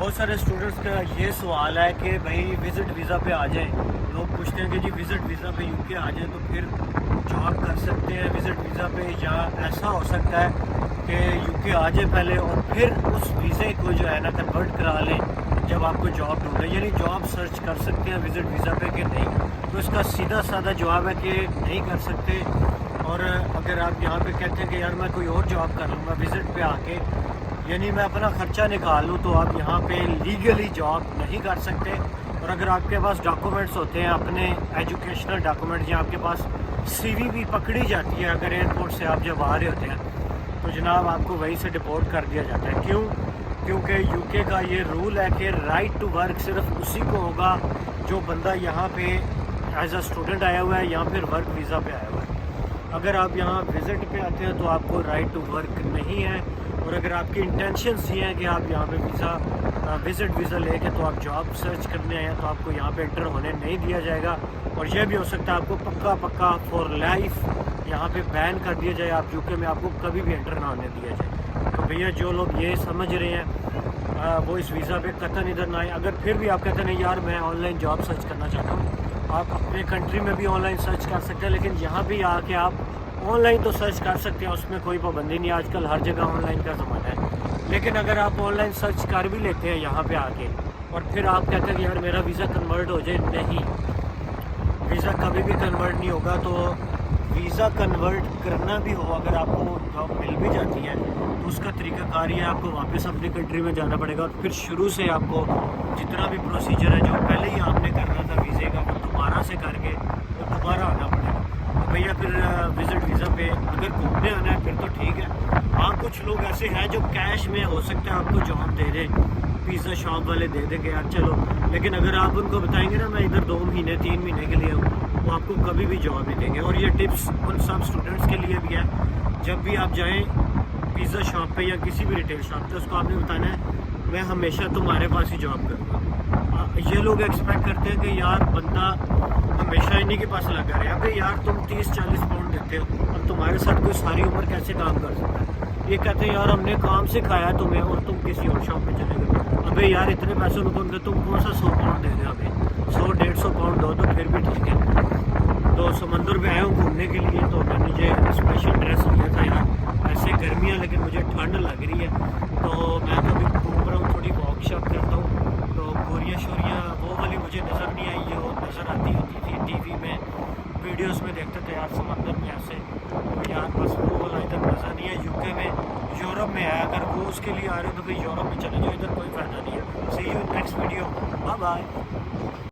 بہت سارے اسٹوڈنٹس کا یہ سوال ہے کہ بھائی وزٹ ویزا پہ آ جائیں. لوگ پوچھتے ہیں کہ جی وزٹ ویزا پہ یو کے آ جائیں تو پھر جاب کر سکتے ہیں وزٹ ویزا پہ, یا ایسا ہو سکتا ہے کہ یو کے آ جائے پہلے اور پھر اس ویزے کو جو ہے نا کنورٹ کرا لیں جب آپ کو جاب ڈھونڈے, یعنی جاب سرچ کر سکتے ہیں وزٹ ویزا پہ کہ نہیں؟ تو اس کا سیدھا سادہ جواب ہے کہ نہیں کر سکتے. اور اگر آپ یہاں پہ کہتے ہیں کہ یار میں کوئی اور جاب کر لوں گا وزٹ پہ آ کے, یعنی میں اپنا خرچہ نکال لوں, تو آپ یہاں پہ لیگلی جاب نہیں کر سکتے. اور اگر آپ کے پاس ڈاکومنٹس ہوتے ہیں اپنے ایجوکیشنل ڈاکومنٹ, یا آپ کے پاس سی وی بھی پکڑی جاتی ہے اگر ایئرپورٹ سے آپ جب آ رہے ہوتے ہیں, تو جناب آپ کو وہیں سے ڈپورٹ کر دیا جاتا ہے. کیوں؟ کیونکہ یو کے کا یہ رول ہے کہ رائٹ ٹو ورک صرف اسی کو ہوگا جو بندہ یہاں پہ ایز اے اسٹوڈنٹ آیا ہوا ہے یا پھر ورک ویزا پہ آیا ہوا ہے. اگر آپ یہاں وزٹ پہ آتے ہیں تو آپ کو رائٹ ٹو ورک نہیں ہے. اور اگر آپ کی انٹینشنس یہ ہیں کہ آپ یہاں پہ وزٹ ویزا لے کے تو آپ جاب سرچ کرنے آئے ہیں, تو آپ کو یہاں پہ انٹر ہونے نہیں دیا جائے گا. اور یہ بھی ہو سکتا ہے آپ کو پکا فور لائف یہاں پہ بین کر دیا جائے, آپ یو کے میں آپ کو کبھی بھی انٹر نہ ہونے دیا جائے. تو بھیا جو لوگ یہ سمجھ رہے ہیں وہ اس ویزا پہ قطعاً ادھر نہ آئے. اگر پھر بھی آپ کہتے ہیں نہیں یار میں آن لائن جاب سرچ کرنا چاہتا ہوں, آپ اپنے کنٹری میں بھی آن لائن سرچ کر سکتے ہیں, لیکن یہاں بھی آ کے آپ آن لائن تو سرچ کر سکتے ہیں, اس میں کوئی پابندی نہیں. آج کل ہر جگہ آن لائن کا زمانہ ہے. لیکن اگر آپ آن لائن سرچ کر بھی لیتے ہیں یہاں پہ آ کے اور پھر آپ کہتے ہیں کہ یار میرا ویزا کنورٹ ہو جائے, نہیں, ویزا کبھی بھی کنورٹ نہیں ہوگا. تو ویزا کنورٹ کرنا بھی ہو, اگر آپ کو جاب مل بھی جاتی ہے تو اس کا طریقہ کار یہ ہے آپ کو واپس اپنی کنٹری میں جانا پڑے گا, اور پھر شروع سے آپ کو جتنا بھی پروسیجر ہے جو پہلے ہی آپ نے کرنا تھا ویزے کا, وہ دوبارہ سے کر کے وہ دوبارہ آنا پڑے گا. تو بھیا پھر وزٹ ویزا پہ اگر گھومنے آنا ہے پھر تو ٹھیک ہے. ہاں کچھ لوگ ایسے ہیں جو کیش میں ہو سکتا ہے آپ کو جاب دے دیں, پیزا شاپ والے دے دیں کہ یار چلو, لیکن اگر آپ ان کو بتائیں گے نا میں ادھر 2 مہینے 3 مہینے کے لیے ہوں, وہ آپ کو کبھی بھی جاب نہیں دیں گے. اور یہ ٹپس ان سب اسٹوڈنٹس کے لیے بھی ہے, جب بھی آپ جائیں پیزا شاپ پہ یا کسی بھی ریٹیل شاپ پہ, اس کو آپ نے بتانا ہے میں ہمیشہ تمہارے پاس ہی جاب کروں گا. یہ لوگ ایکسپیکٹ کرتے ہیں کہ یار بندہ ہمیشہ انہیں کے پاس لگا رہے. ابھی یار تم 30-40 پاؤنڈ دیتے ہو, اب تمہارے ساتھ کوئی ساری عمر کیسے کام کر سکتا ہے؟ یہ کہتے ہیں یار ہم نے کام سکھایا تمہیں اور تم کسی اور شاپ پہ چلے گئے. ابھی یار اتنے پیسوں میں کون دے, تم کون سا 100 پاؤنڈ دے دیں, ہمیں 100-150 پاؤنڈ دو تو پھر بھی ٹھیک ہے. تو سمندر پہ آیا ہوں گھومنے کے لیے, تو میں مجھے اسپیشل ڈریس لیا تھا یار, ایسے گرمیاں لیکن مجھے ٹھنڈ لگ رہی ہے, تو میں تو ابھی گھوم رہا ہوں, تھوڑی واک شاپ کرتا ہوں. تو گوریاں شوریاں وہ والی مجھے نظر نہیں آئی جو نظر آتی ہوتی تھی ٹی وی میں, ویڈیوز میں دیکھتے تھے یار سمندر میں ایسے. تو یار بس وہ والا ادھر نظر نہیں ہے. یو کے میں یورپ میں ہے, اگر وہ اس کے لیے آ رہے ہو تو پھر یورپ میں چلے جاؤ, ادھر کوئی فائدہ نہیں ہے. See you next video, bye bye.